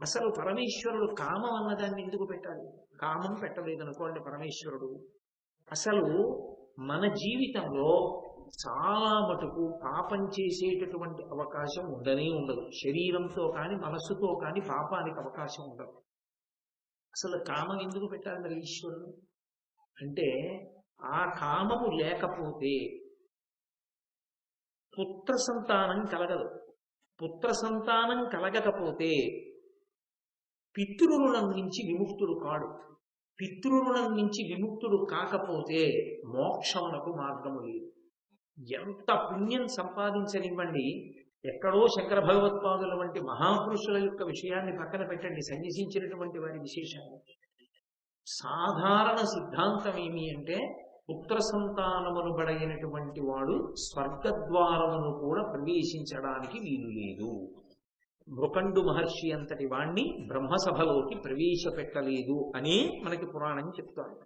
అసలు పరమేశ్వరుడు కామం అన్నదాన్ని ఎందుకు పెట్టాలి? కామం పెట్టలేదనుకోండి పరమేశ్వరుడు. అసలు మన జీవితంలో చాలా మటుకు పాపం చేసేటటువంటి అవకాశం ఉండనే ఉండదు. శరీరంతో కానీ మనస్సుతో కానీ పాపానికి అవకాశం ఉండదు. అసలు కామం ఎందుకు పెట్టాలి మరి ఈశ్వరుడు అంటే, ఆ కామము లేకపోతే పుత్ర సంతానం కలగదు. పుత్ర సంతానం కలగకపోతే పితృరుణం నుంచి విముక్తుడు కాడు. పితృరుణం నుంచి విముక్తుడు కాకపోతే మోక్షమునకు మార్గము లేదు. ఎంత పుణ్యం సంపాదించనివ్వండి, ఎక్కడో శంకర భగవత్పాదుల వంటి మహాపురుషుల యొక్క విషయాన్ని పక్కన పెట్టండి, సన్యసించినటువంటి వారి విశేషాన్ని. సాధారణ సిద్ధాంతం ఏమి అంటే, పుత్ర సంతానమును బడైనటువంటి వాడు స్వర్గద్వారమును కూడా ప్రవేశించడానికి వీలు లేదు. మృకండు మహర్షి అంతటి వాణ్ణి బ్రహ్మసభలోకి ప్రవేశపెట్టలేదు అని మనకి పురాణం చెప్తోంది.